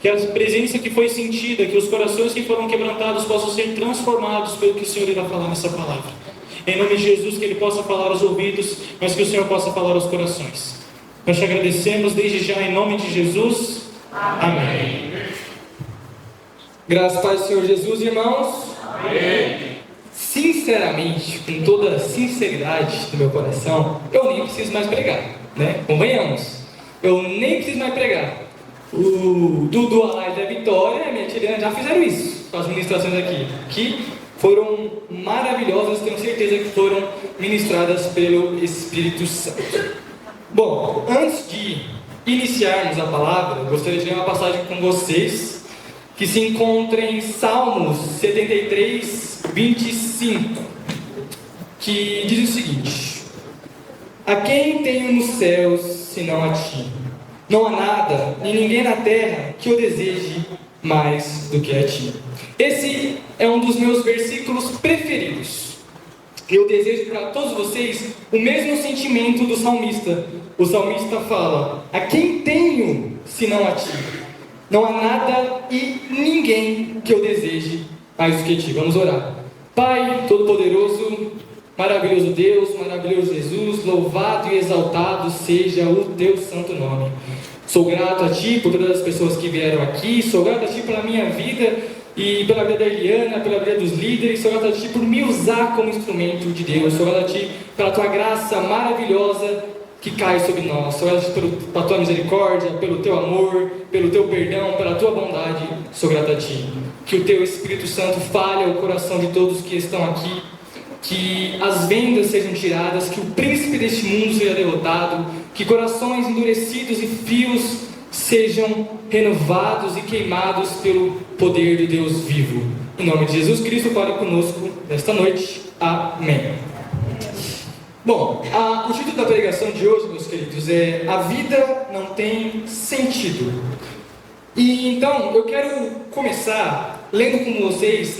que a presença que foi sentida, que os corações que foram quebrantados possam ser transformados pelo que o Senhor irá falar nessa palavra. Em nome de Jesus, que Ele possa falar aos ouvidos, mas que o Senhor possa falar aos corações. Nós te agradecemos desde já, em nome de Jesus. Amém. Graças a Deus, Senhor Jesus, irmãos. Amém. Sinceramente, com toda a sinceridade do meu coração, eu nem preciso mais pregar, né? Convenhamos. Eu nem preciso mais pregar. O Dudu, a Laís e a Vitória, a minha tia já fizeram isso, com as ministrações aqui, que foram maravilhosas, tenho certeza que foram ministradas pelo Espírito Santo. Bom, antes de iniciarmos a palavra, gostaria de ler uma passagem com vocês, que se encontra em Salmos 73, 25, que diz o seguinte: a quem tenho nos céus, senão a ti? Não há nada, nem ninguém na terra que eu deseje mais do que a ti. Esse é um dos meus versículos preferidos. Eu desejo para todos vocês o mesmo sentimento do salmista. O salmista fala: a quem tenho, senão a ti? Não há nada e ninguém que eu deseje mais do que ti. Vamos orar. Pai Todo-Poderoso, maravilhoso Deus, maravilhoso Jesus, louvado e exaltado seja o teu santo nome. Sou grato a ti por todas as pessoas que vieram aqui, sou grato a ti pela minha vida e pela vida da Eliana, pela vida dos líderes, sou grato a ti por me usar como instrumento de Deus, sou grato a ti pela tua graça maravilhosa que cai sobre nós, sou grato pela tua misericórdia, pelo teu amor, pelo teu perdão, pela tua bondade, sou grato a ti. Que o teu Espírito Santo fale ao coração de todos que estão aqui, que as vendas sejam tiradas, que o príncipe deste mundo seja derrotado, que corações endurecidos e frios sejam renovados e queimados pelo poder do Deus vivo. Em nome de Jesus Cristo, fale conosco nesta noite. Amém. Bom, o título da pregação de hoje, meus queridos, é A Vida Não Tem Sentido. E então, eu quero começar lendo com vocês,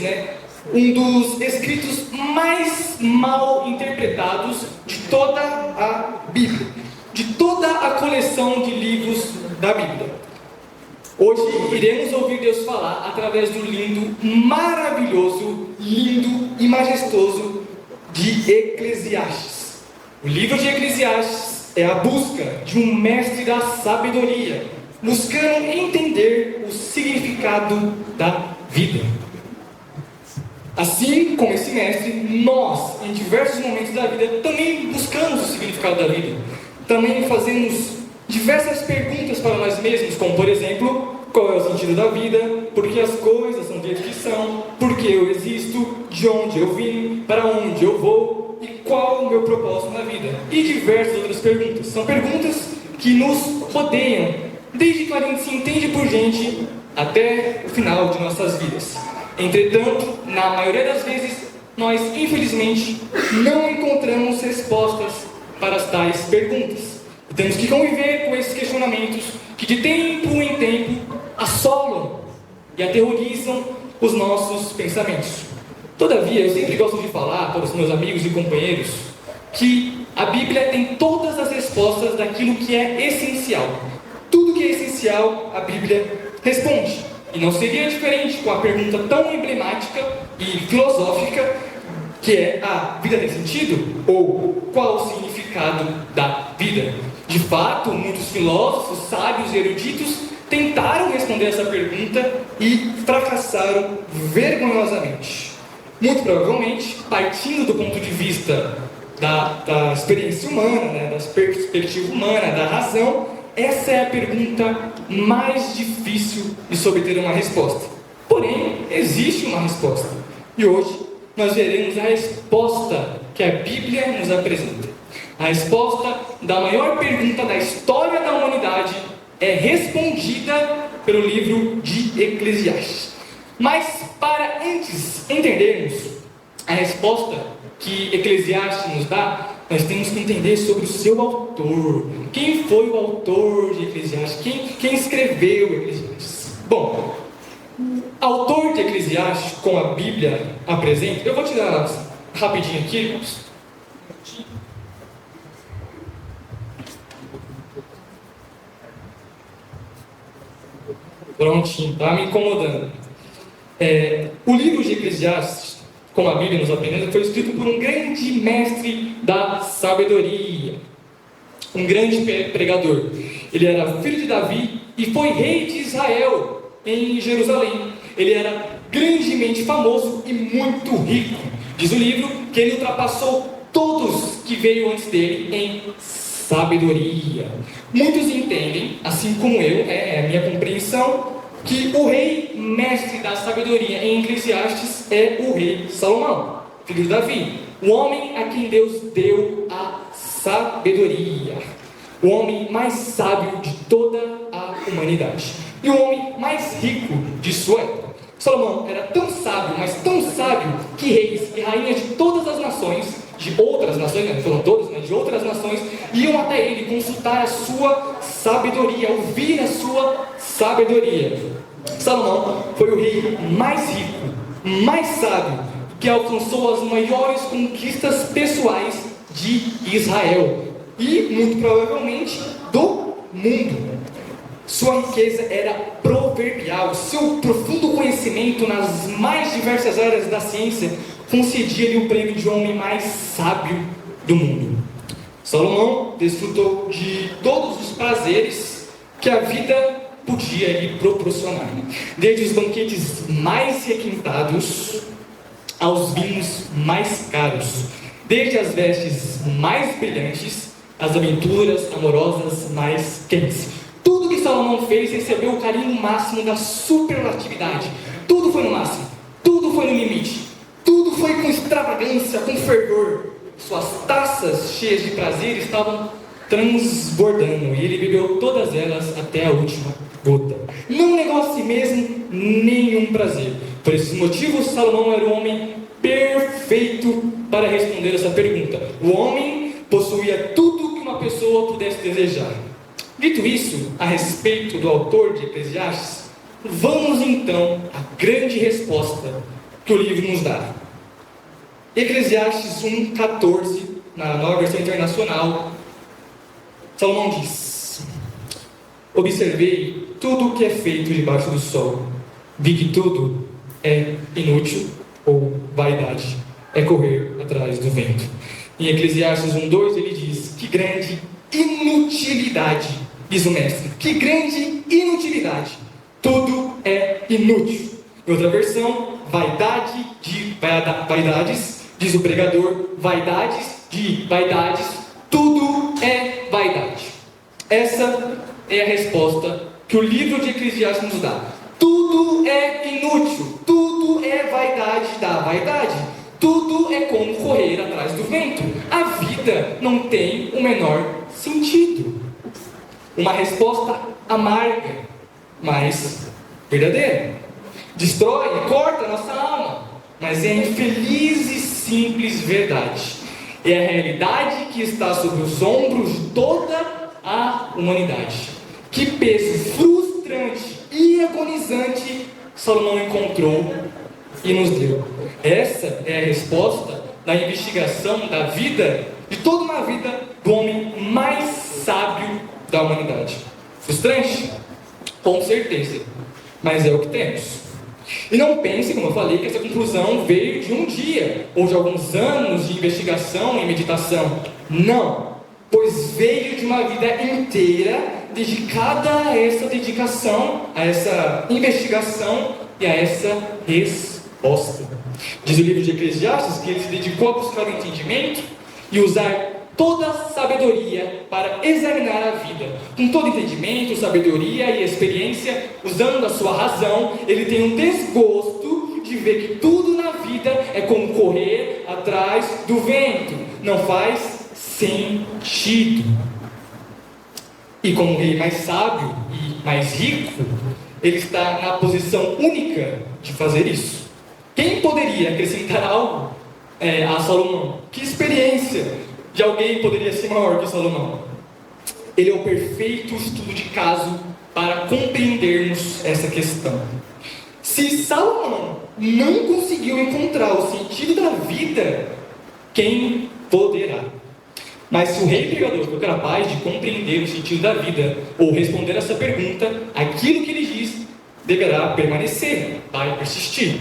um dos escritos mais mal interpretados de toda a Bíblia, de toda a coleção de livros da Bíblia. Hoje iremos ouvir Deus falar através do maravilhoso, lindo e majestoso de Eclesiastes. O livro de Eclesiastes é a busca de um mestre da sabedoria, buscando entender o significado da vida. Assim como esse mestre, nós, em diversos momentos da vida, também buscamos o significado da vida. Também fazemos diversas perguntas para nós mesmos, como por exemplo, qual é o sentido da vida, por que as coisas são do jeito que são, por que eu existo, de onde eu vim, para onde eu vou e qual o meu propósito na vida. E diversas outras perguntas. São perguntas que nos rodeiam, desde que a gente se entende por gente até o final de nossas vidas. Entretanto, na maioria das vezes, nós infelizmente não encontramos respostas para as tais perguntas. E temos que conviver com esses questionamentos que de tempo em tempo assolam e aterrorizam os nossos pensamentos. Todavia, eu sempre gosto de falar para os meus amigos e companheiros que a Bíblia tem todas as respostas daquilo que é essencial. Tudo que é essencial, a Bíblia responde. E não seria diferente com a pergunta tão emblemática e filosófica que é: a vida tem sentido? Ou qual o significado da vida? De fato, muitos filósofos, sábios e eruditos tentaram responder essa pergunta e fracassaram vergonhosamente. Muito provavelmente, partindo do ponto de vista da experiência humana, da perspectiva humana, da razão, essa é a pergunta mais difícil de se obter uma resposta. Porém, existe uma resposta. E hoje nós veremos a resposta que a Bíblia nos apresenta. A resposta da maior pergunta da história da humanidade é respondida pelo livro de Eclesiastes. Mas para antes entendermos a resposta que Eclesiastes nos dá, nós temos que entender sobre o seu autor. Quem foi o autor de Eclesiastes? Quem escreveu Eclesiastes? Bom, o autor de Eclesiastes, como a Bíblia apresenta, eu vou tirar rapidinho aqui, irmãos. Prontinho, tá me incomodando. O livro de Eclesiastes, como a Bíblia nos apresenta, foi escrito por um grande mestre da sabedoria, um grande pregador. Ele era filho de Davi e foi rei de Israel, em Jerusalém. Ele era grandemente famoso e muito rico. Diz o livro que ele ultrapassou todos que veio antes dele em sabedoria. Muitos entendem, assim como eu, é a minha compreensão, que o rei mestre da sabedoria em Eclesiastes é o rei Salomão, filho de Davi, o homem a quem Deus deu a sabedoria, o homem mais sábio de toda a humanidade e o homem mais rico de sua época. Salomão era tão sábio, mas tão sábio, que reis e rainhas de todas as nações, de outras nações, não foram todos, mas de outras nações, iam até ele consultar a sua sabedoria, ouvir a sua sabedoria. Salomão foi o rei mais rico, mais sábio, que alcançou as maiores conquistas pessoais de Israel e, muito provavelmente, do mundo. Sua riqueza era proverbial, seu profundo conhecimento nas mais diversas áreas da ciência concedia-lhe o prêmio de homem mais sábio do mundo. Salomão desfrutou de todos os prazeres que a vida podia lhe proporcionar, desde os banquetes mais requintados aos vinhos mais caros, desde as vestes mais brilhantes às aventuras amorosas mais quentes. Tudo que Salomão fez recebeu o carinho máximo da superlatividade. Tudo foi no máximo, tudo foi no limite, tudo foi com extravagância, com fervor. Suas taças cheias de prazer estavam transbordando e ele bebeu todas elas até a última gota. Não negou a si mesmo nenhum prazer. Por esses motivos, Salomão era o homem perfeito para responder essa pergunta. O homem possuía tudo que uma pessoa pudesse desejar. Dito isso, a respeito do autor de Eclesiastes, vamos então à grande resposta que o livro nos dá. Eclesiastes 1,14, na Nova Versão Internacional, Salomão diz: observei tudo o que é feito debaixo do sol, vi que tudo é inútil ou vaidade, é correr atrás do vento. Em Eclesiastes 1,2 ele diz: que grande inutilidade, diz o mestre, que grande inutilidade, tudo é inútil. Em outra versão, vaidade de vaidades, diz o pregador, vaidades de vaidades, tudo é vaidade. Essa é a resposta que o livro de Eclesiastes nos dá. Tudo é inútil, tudo é vaidade da vaidade, tudo é como correr atrás do vento. A vida não tem o menor sentido. Uma resposta amarga, mas verdadeira. Destrói e corta a nossa alma, mas é a infeliz e simples verdade. É a realidade que está sobre os ombros de toda a humanidade. Que peso frustrante e agonizante Salomão encontrou e nos deu. Essa é a resposta da investigação da vida, de toda uma vida, do homem mais sábio da humanidade. Frustrante? Com certeza, mas é o que temos. E não pense, como eu falei, que essa conclusão veio de um dia ou de alguns anos de investigação e meditação. Não, pois veio de uma vida inteira dedicada a essa dedicação, a essa investigação e a essa resposta. Diz o livro de Eclesiastes que ele se dedicou a buscar o entendimento e usar toda a sabedoria para examinar a vida. Com todo entendimento, sabedoria e experiência, usando a sua razão, ele tem um desgosto de ver que tudo na vida é como correr atrás do vento. Não faz sentido. E como rei mais sábio e mais rico, ele está na posição única de fazer isso. Quem poderia acrescentar algo a Salomão? Que experiência de alguém poderia ser maior que Salomão? Ele é o perfeito estudo de caso para compreendermos essa questão. Se Salomão não conseguiu encontrar o sentido da vida, quem poderá? Mas se o rei pregador foi capaz de compreender o sentido da vida, ou responder essa pergunta, aquilo que ele diz deverá permanecer, vai persistir.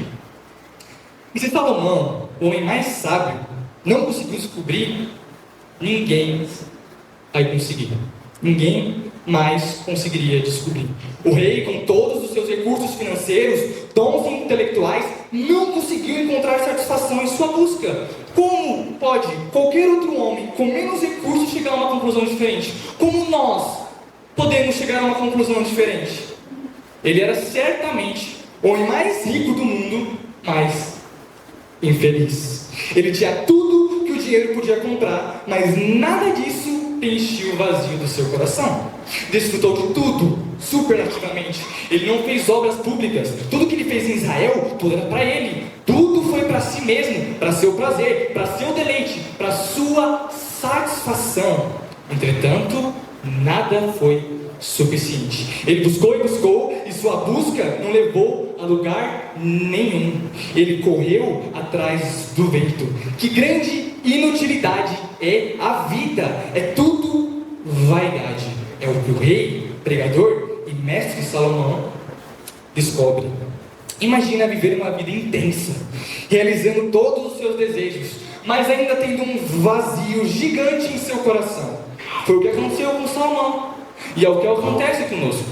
E se Salomão, o homem mais sábio, não conseguiu descobrir, ninguém vai conseguir. Ninguém mais conseguiria descobrir. O rei, com todos os seus recursos financeiros, dons intelectuais, não conseguiu encontrar satisfação em sua busca. Como pode qualquer outro homem com menos recursos chegar a uma conclusão diferente? Como nós podemos chegar a uma conclusão diferente? Ele era certamente o homem mais rico do mundo, mas infeliz. Ele tinha tudo que o dinheiro podia comprar, mas nada disso preenchia o vazio do seu coração. Desfrutou de tudo, superlativamente. Ele não fez obras públicas. Tudo que ele fez em Israel, tudo era para ele. Tudo foi para si mesmo, para seu prazer, para seu deleite, para sua satisfação. Entretanto, nada foi suficiente. Ele buscou e buscou, e sua busca não levou a lugar nenhum. Ele correu atrás do vento. Que grande inutilidade é a vida! É tudo vaidade. É o que o rei, pregador e mestre Salomão descobre. Imagina viver uma vida intensa, realizando todos os seus desejos, mas ainda tendo um vazio gigante em seu coração. Foi o que aconteceu com Salomão, e é o que acontece conosco.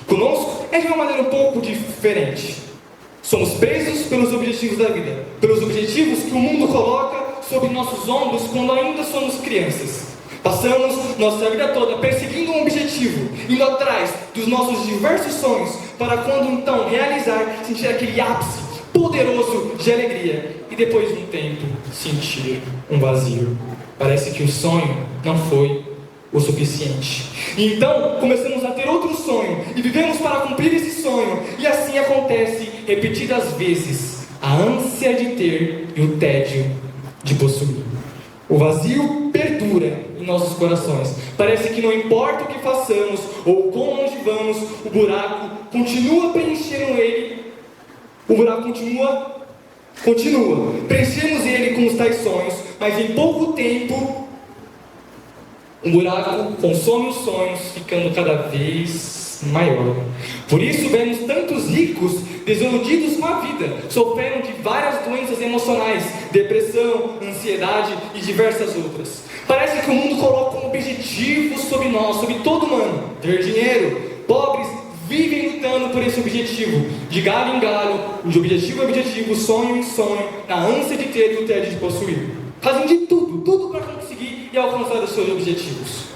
Conosco é de uma maneira um pouco diferente. Somos presos pelos objetivos da vida, pelos objetivos que o mundo coloca sobre nossos ombros quando ainda somos crianças. Passamos nossa vida toda perseguindo um objetivo, indo atrás dos nossos diversos sonhos, para quando então realizar, sentir aquele ápice poderoso de alegria, e depois de um tempo sentir um vazio. Parece que o sonho não foi o suficiente. E então começamos a ter outro sonho, e vivemos para cumprir esse sonho, e assim acontece repetidas vezes a ânsia de ter e o tédio de possuir. O vazio perdura em nossos corações. Parece que não importa o que façamos ou quão longe vamos, o buraco continua preenchendo ele. O buraco continua. Preenchemos ele com os tais sonhos, mas em pouco tempo o buraco consome os sonhos, ficando cada vez maior. Por isso vemos tantos ricos desiludidos com a vida, sofrendo de várias doenças emocionais, depressão, ansiedade e diversas outras. Parece que o mundo coloca um objetivo sobre nós, sobre todo humano: ter dinheiro. Pobres vivem lutando por esse objetivo, de galho em galho, de objetivo em objetivo, sonho em sonho, na ânsia de ter e o tédio de possuir. Fazem de tudo para conseguir e alcançar os seus objetivos.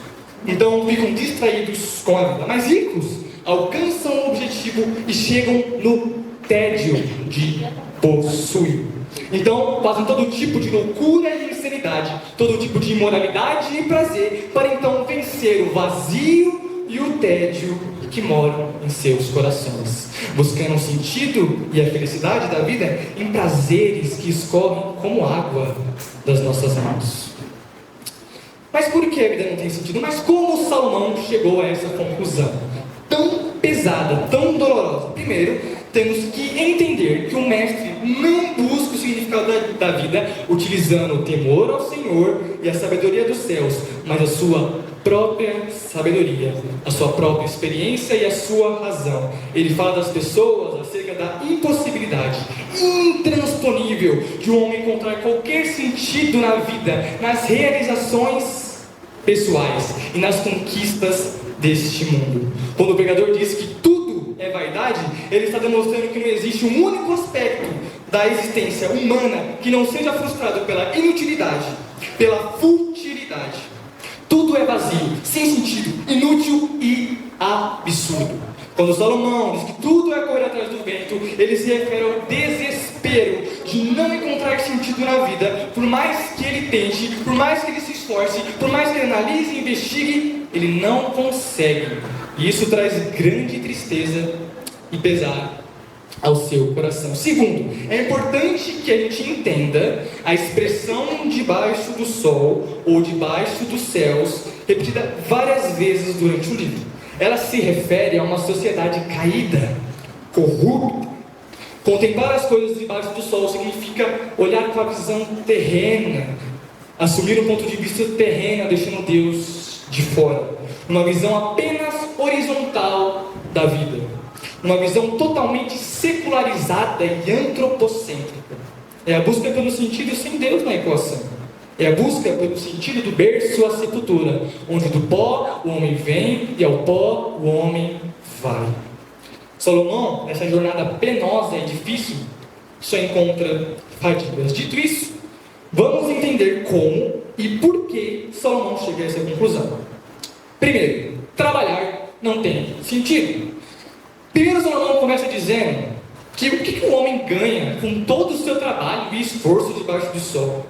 Então ficam distraídos com a vida. Mas ricos alcançam o objetivo e chegam no tédio de possuir. Então fazem todo tipo de loucura e insanidade, todo tipo de imoralidade e prazer, para então vencer o vazio e o tédio que moram em seus corações, buscando o sentido e a felicidade da vida em prazeres que escorrem como água das nossas mãos. Mas por que a vida não tem sentido? Mas como Salomão chegou a essa conclusão tão pesada, tão dolorosa? Primeiro, temos que entender que o mestre não busca o significado da vida utilizando o temor ao Senhor e a sabedoria dos céus, mas a sua própria sabedoria, a sua própria experiência e a sua razão. Ele fala das pessoas acerca da impossibilidade intransponível de um homem encontrar qualquer sentido na vida, nas realizações pessoais e nas conquistas deste mundo. Quando o pregador diz que tudo é vaidade, ele está demonstrando que não existe um único aspecto da existência humana que não seja frustrado pela inutilidade, pela futilidade. Tudo é vazio, sem sentido, inútil e absurdo. Quando Salomão diz que tudo é correr atrás do vento, ele se refere ao desespero de não encontrar sentido na vida. Por mais que ele tente, por mais que ele se esforce, por mais que ele analise e investigue, ele não consegue. E isso traz grande tristeza e pesar ao seu coração. Segundo, é importante que a gente entenda a expressão debaixo do sol ou debaixo dos céus, repetida várias vezes durante o livro. Ela se refere a uma sociedade caída, corrupta. Contemplar as coisas debaixo do sol significa olhar com a visão terrena, assumir um ponto de vista terreno, deixando Deus de fora. Uma visão apenas horizontal da vida. uma visão totalmente secularizada e antropocêntrica. É a busca pelo sentido sem Deus na equação. É a busca pelo sentido do berço à sepultura, onde do pó o homem vem e ao pó o homem vai. Salomão, nessa jornada penosa e difícil, só encontra fadigas. Dito isso, vamos entender como e por que Salomão chega a essa conclusão. Primeiro, trabalhar não tem sentido. Primeiro, Salomão começa dizendo que o que o homem ganha com todo o seu trabalho e esforço debaixo do sol?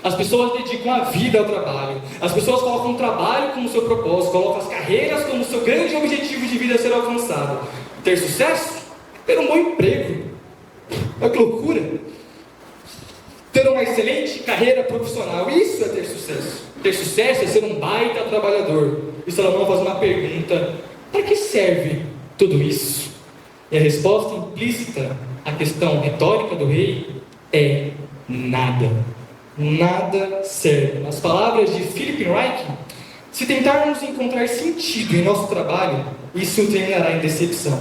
As pessoas dedicam a vida ao trabalho, as pessoas colocam o trabalho como seu propósito, colocam as carreiras como seu grande objetivo de vida a ser alcançado. Ter sucesso? Ter um bom emprego. Olha que loucura! Ter uma excelente carreira profissional, isso é ter sucesso. Ter sucesso é ser um baita trabalhador. E Salomão faz uma pergunta: para que serve tudo isso? E a resposta implícita à questão retórica do rei é nada. Nada serve. Nas palavras de Philip Reich, se tentarmos encontrar sentido em nosso trabalho, isso terminará em decepção.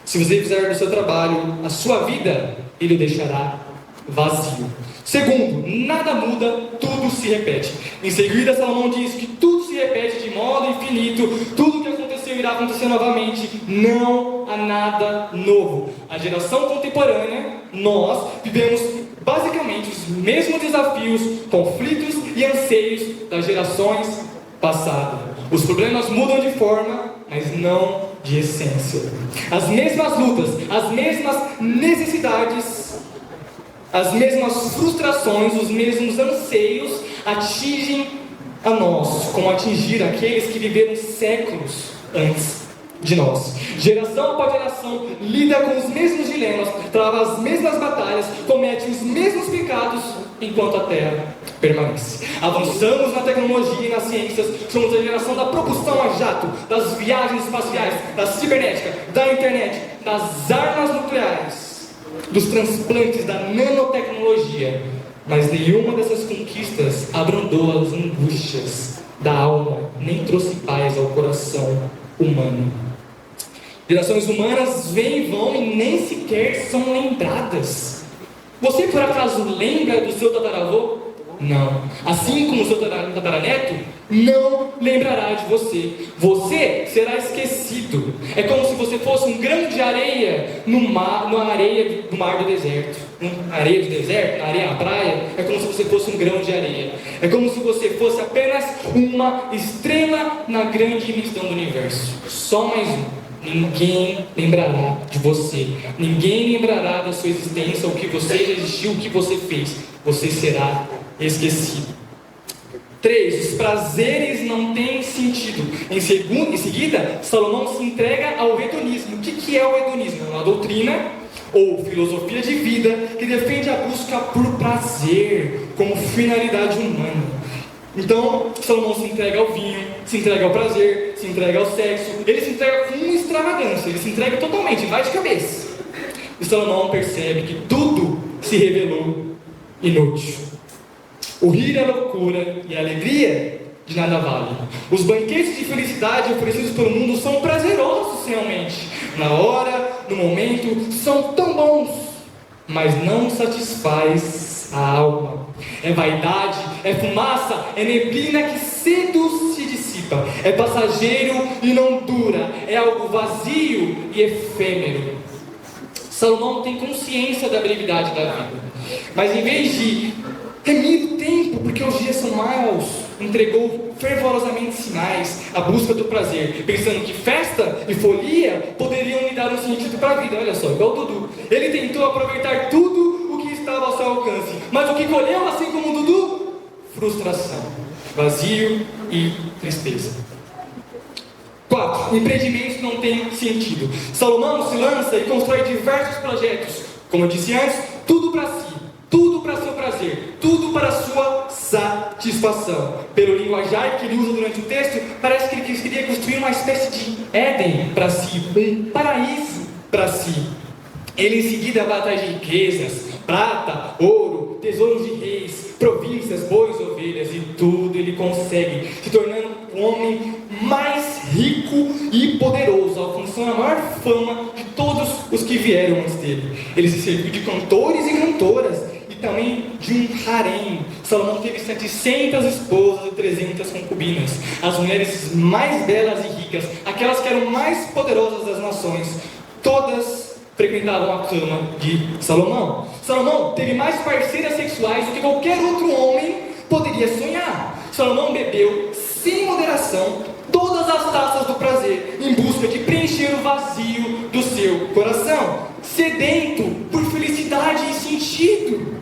Se você fizer do seu trabalho a sua vida, ele o deixará vazio. Segundo, nada muda, tudo se repete. Em seguida, Salomão diz que tudo se repete de modo infinito, tudo que aconteceu irá acontecer novamente, não há nada novo. A geração contemporânea, nós vivemos basicamente os mesmos desafios, conflitos e anseios das gerações passadas. Os problemas mudam de forma, mas não de essência. As mesmas lutas, as mesmas necessidades, as mesmas frustrações, os mesmos anseios atingem a nós, como atingir aqueles que viveram séculos antes de nós. Geração após geração lida com os mesmos dilemas, trava as mesmas batalhas, comete os mesmos pecados, enquanto a Terra permanece. Avançamos na tecnologia e nas ciências, somos a geração da propulsão a jato, das viagens espaciais, da cibernética, da internet, das armas nucleares, dos transplantes, da nanotecnologia. Mas nenhuma dessas conquistas abrandou as angústias da alma, nem trouxe paz ao coração humano. Gerações humanas vêm e vão e nem sequer são lembradas. Você por acaso lembra do seu tataravô? Não. Assim como o seu tataraneto não lembrará de você. Você será esquecido. É como se você fosse um grão de areia na areia do mar do deserto. Na areia do deserto, na areia da praia, é como se você fosse um grão de areia. É como se você fosse apenas uma estrela na grande imensidão do universo. Só mais um. Ninguém lembrará de você. Ninguém lembrará da sua existência, o que você já existiu, o que você fez. Você será esquecido. 3. Os prazeres não têm sentido. Em seguida, Salomão se entrega ao hedonismo. O que é o hedonismo? É uma doutrina ou filosofia de vida que defende a busca por prazer como finalidade humana. Então, Salomão se entrega ao vinho, se entrega ao prazer, se entrega ao sexo. Ele se entrega com uma extravagância, ele se entrega totalmente, vai de cabeça. E Salomão percebe que tudo se revelou inútil. O rir é loucura e a alegria de nada vale. Os banquetes de felicidade oferecidos pelo mundo são prazerosos realmente. Na hora, no momento, são tão bons, mas não satisfaz a alma. É vaidade, é fumaça, é neblina que cedo se dissipa. É passageiro e não dura. É algo vazio e efêmero. Salomão tem consciência da brevidade da vida, mas em vez de remir o tempo, porque os dias são maus, entregou fervorosamente sinais à busca do prazer, pensando que festa e folia poderiam lhe dar um sentido para a vida. Olha só, igual o Dudu. Ele tentou aproveitar tudo o que estava ao seu alcance, mas o que colheu, assim como o Dudu? Frustração, vazio e tristeza. 4. Empreendimentos não têm sentido. Salomão se lança e constrói diversos projetos. Como eu disse antes, tudo para si, tudo para seu prazer, tudo para sua satisfação. Pelo linguajar que ele usa durante o texto, parece que ele queria construir uma espécie de Éden para si, um paraíso para si. Ele em seguida vai atrás de riquezas, prata, ouro, tesouros de reis, províncias, bois, ovelhas, e tudo ele consegue, se tornando o homem mais rico e poderoso, alcançando a maior fama de todos os que vieram antes dele. Ele se serviu de cantores e cantoras e também de um harém. Salomão teve 700 esposas e 300 concubinas, as mulheres mais belas e ricas, aquelas que eram mais poderosas das nações, todas frequentavam a cama de Salomão. Salomão teve mais parceiras sexuais do que qualquer outro homem poderia sonhar. Salomão bebeu sem moderação todas as taças do prazer, em busca de preencher o vazio do seu coração, sedento por felicidade e sentido.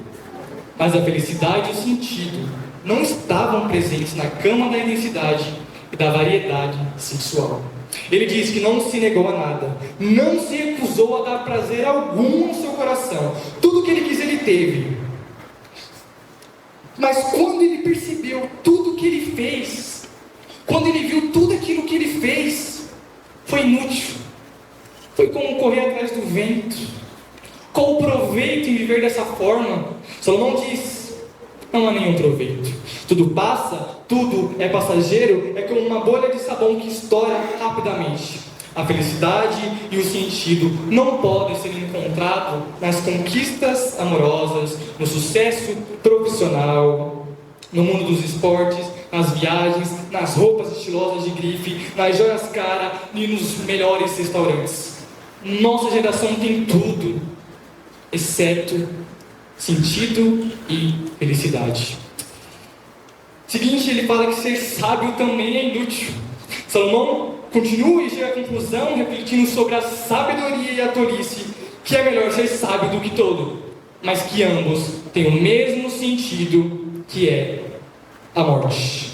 Mas a felicidade e o sentido não estavam presentes na cama da intensidade e da variedade sexual. Ele diz que não se negou a nada, não se recusou a dar prazer algum ao seu coração. Tudo que ele quis, ele teve. Mas quando ele percebeu tudo que ele fez, quando ele viu tudo aquilo que ele fez, foi inútil. Foi como correr atrás do vento. Qual o proveito em viver dessa forma? Salomão diz: não há nenhum proveito. Tudo passa, tudo é passageiro, é como uma bolha de sabão que estoura rapidamente. A felicidade e o sentido não podem ser encontrados nas conquistas amorosas, no sucesso profissional, no mundo dos esportes, nas viagens, nas roupas estilosas de grife, nas joias caras e nos melhores restaurantes. Nossa geração tem tudo, exceto sentido e felicidade. Seguinte, ele fala que ser sábio também é inútil. Salomão continua e chega à conclusão, refletindo sobre a sabedoria e a tolice, que é melhor ser sábio do que tolo, mas que ambos têm o mesmo sentido, que é a morte.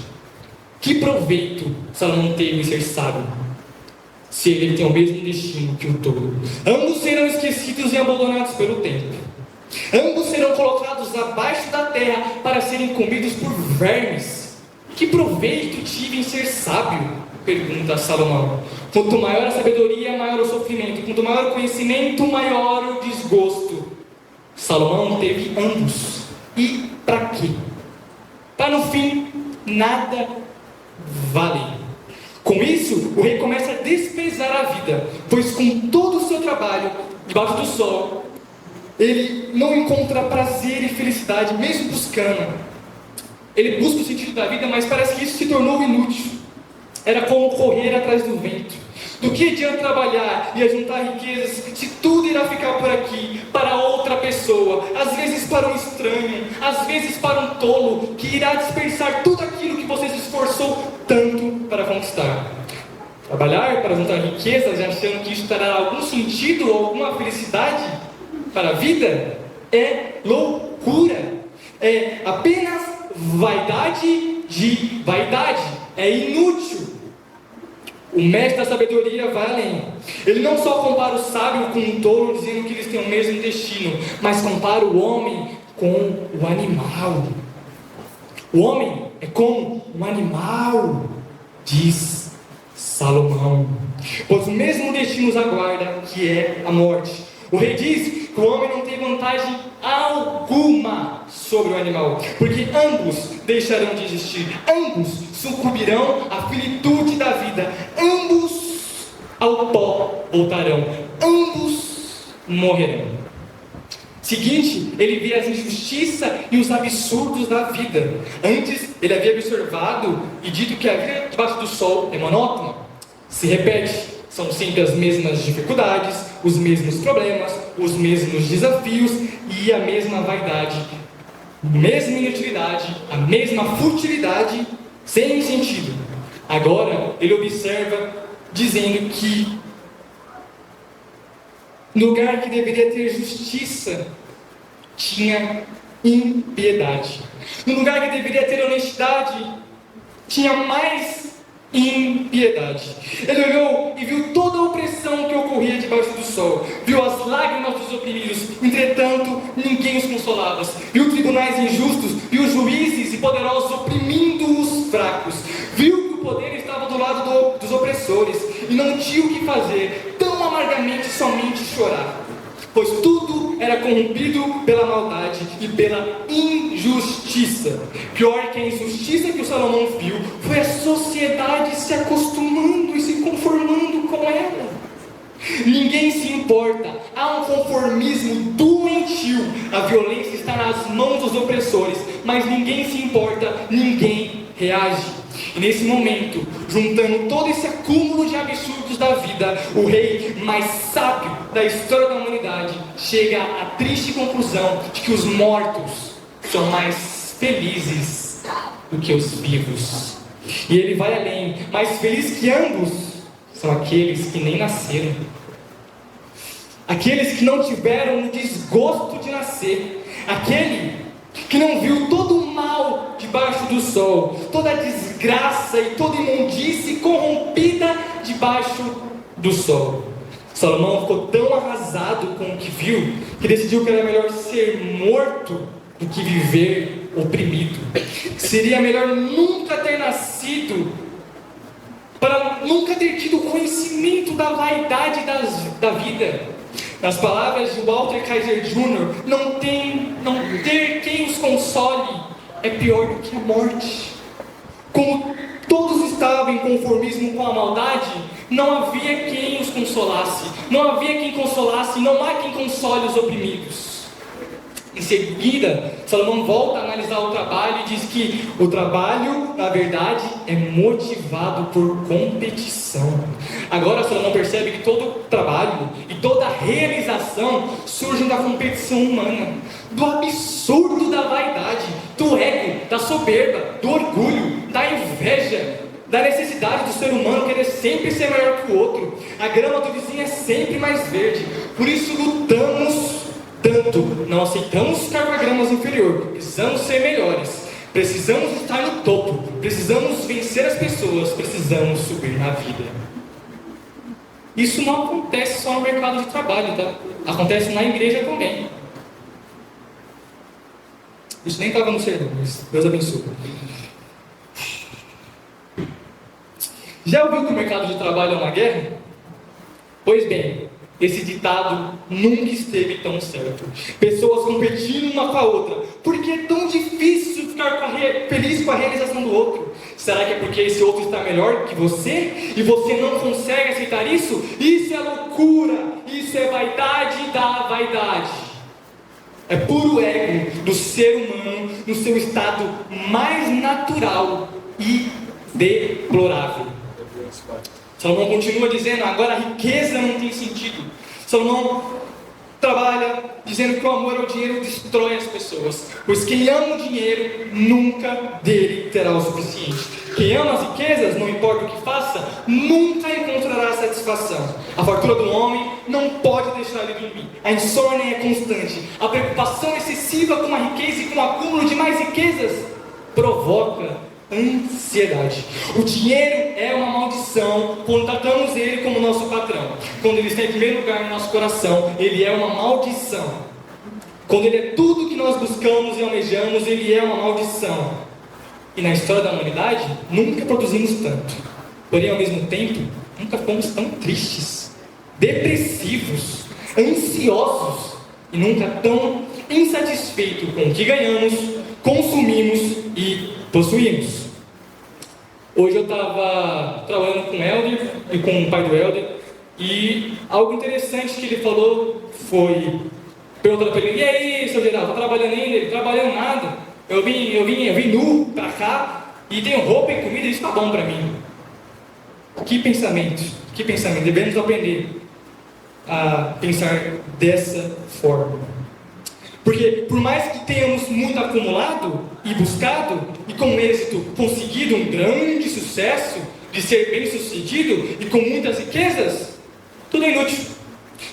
Que proveito Salomão teve em ser sábio, se ele tem o mesmo destino que o tolo? Ambos serão esquecidos e abandonados pelo tempo. Ambos serão colocados abaixo da terra para serem comidos por vermes. Que proveito tive em ser sábio? Pergunta Salomão. Quanto maior a sabedoria, maior o sofrimento. Quanto maior o conhecimento, maior o desgosto. Salomão teve ambos. E para quê? Para no fim, nada vale. Com isso, o rei começa a despesar a vida, pois com todo o seu trabalho, debaixo do sol, ele não encontra prazer e felicidade, mesmo buscando. Ele busca o sentido da vida, mas parece que isso se tornou inútil. Era como correr atrás do vento. Do que adianta trabalhar e ajuntar riquezas se tudo irá ficar por aqui, para outra pessoa, às vezes para um estranho, às vezes para um tolo, que irá dispersar tudo aquilo que você se esforçou tanto para conquistar. Trabalhar para juntar riquezas, achando que isso terá algum sentido ou alguma felicidade para a vida, é loucura. É apenas vaidade de vaidade. É inútil. O mestre da sabedoria vai além. Ele não só compara o sábio com o tolo, dizendo que eles têm o mesmo destino, mas compara o homem com o animal. O homem é como um animal, diz Salomão, pois o mesmo destino os aguarda, que é a morte. O rei diz que o homem não tem vantagem alguma sobre o animal, porque ambos deixarão de existir, ambos sucumbirão à finitude da vida, ambos ao pó voltarão, ambos morrerão. Seguinte, ele vê as injustiças e os absurdos da vida. Antes, ele havia observado e dito que a vida debaixo do sol é monótona, se repete. São sempre as mesmas dificuldades, os mesmos problemas, os mesmos desafios e a mesma vaidade, a mesma inutilidade, a mesma futilidade, sem sentido. Agora, ele observa dizendo que no lugar que deveria ter justiça, tinha impiedade. No lugar que deveria ter honestidade, tinha mais impiedade. Ele olhou e viu toda a opressão que ocorria debaixo do sol, viu as lágrimas dos oprimidos, entretanto ninguém os consolava, viu tribunais injustos, viu juízes e poderosos oprimindo os fracos, viu que o poder estava do lado dos opressores e não tinha o que fazer, tão amargamente somente chorar, pois tudo era corrompido pela maldade e pela injustiça. Pior que a injustiça que o Salomão viu foi a sociedade se acostumando e se conformando com ela. Ninguém se importa. Há um conformismo doentio. A violência está nas mãos dos opressores, mas ninguém se importa, ninguém reage. E nesse momento, juntando todo esse acúmulo de absurdos da vida, o rei mais sábio da história da humanidade chega à triste conclusão de que os mortos são mais felizes do que os vivos. E ele vai além: mais felizes que ambos são aqueles que nem nasceram, aqueles que não tiveram o desgosto de nascer, aquele que não viu todo o mal debaixo do sol, toda a desgraça e toda imundície corrompida debaixo do sol. Salomão ficou tão arrasado com o que viu, que decidiu que era melhor ser morto do que viver oprimido. Seria melhor nunca ter nascido, para nunca ter tido conhecimento da vaidade da vida. Nas palavras de Walter Kaiser Jr., não ter quem os console é pior do que a morte. Como todos estavam em conformismo com a maldade, não havia quem os consolasse. Não havia quem consolasse, não há quem console os oprimidos. Em seguida, Salomão volta a analisar o trabalho e diz que o trabalho, na verdade, é motivado por competição. Agora Salomão percebe que todo trabalho e toda realização surgem da competição humana, do absurdo da vaidade, do ego, da soberba, do orgulho, da inveja, da necessidade do ser humano querer sempre ser melhor que o outro. A grama do vizinho é sempre mais verde, por isso lutamos tanto, não aceitamos ficar com a grama inferior, precisamos ser melhores, precisamos estar no topo, precisamos vencer as pessoas, precisamos subir na vida. Isso não acontece só no mercado de trabalho, tá? Acontece na igreja também. Isso nem estava no sermão, mas Deus abençoe. Já ouviu que o mercado de trabalho é uma guerra? Pois bem, esse ditado nunca esteve tão certo. Pessoas competindo uma com a outra. Por que é tão difícil ficar feliz com a realização do outro? Será que é porque esse outro está melhor que você? E você não consegue aceitar isso? Isso é loucura. Isso é vaidade da vaidade. É puro ego do ser humano no seu estado mais natural e deplorável. Salomão continua dizendo: agora a riqueza não tem sentido. Salomão trabalha dizendo que o amor ao dinheiro destrói as pessoas, pois quem ama o dinheiro nunca dele terá o suficiente. Quem ama as riquezas, não importa o que faça, nunca encontrará satisfação. A fartura do homem não pode deixar ele dormir. A insônia é constante. A preocupação excessiva com a riqueza e com o acúmulo de mais riquezas provoca ansiedade. O dinheiro é uma maldição quando tratamos ele como nosso patrão. Quando ele está em primeiro lugar no nosso coração, ele é uma maldição. Quando ele é tudo que nós buscamos e almejamos, ele é uma maldição. E na história da humanidade, nunca produzimos tanto. Porém, ao mesmo tempo, nunca fomos tão tristes, depressivos, ansiosos e nunca tão insatisfeitos com o que ganhamos, consumimos e possuímos. Hoje eu estava trabalhando com o Helder e com o pai do Helder, e algo interessante que ele falou foi, perguntando para ele: e aí, seu Geraldo, tá trabalhando ainda? Ele: trabalhando nada, eu vim nu para cá e tenho roupa e comida, isso tá bom para mim. Que pensamento, devemos aprender a pensar dessa forma. Porque por mais que tenhamos muito acumulado e buscado, e com êxito conseguido um grande sucesso, de ser bem sucedido e com muitas riquezas, tudo é inútil.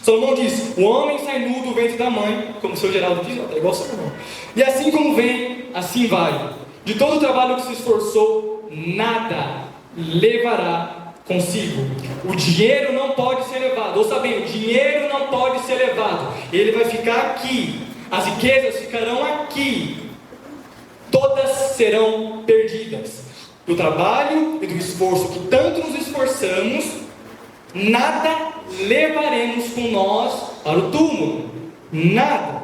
Salomão diz: o homem sai nu do ventre da mãe, como o seu Geraldo diz, é igual Salomão. E assim como vem, assim vai. De todo o trabalho que se esforçou, nada levará consigo. O dinheiro não pode ser levado. Ouça bem, o dinheiro não pode ser levado. Ele vai ficar aqui. As riquezas ficarão aqui. Todas serão perdidas. Do trabalho e do esforço que tanto nos esforçamos, nada levaremos com nós para o túmulo. Nada.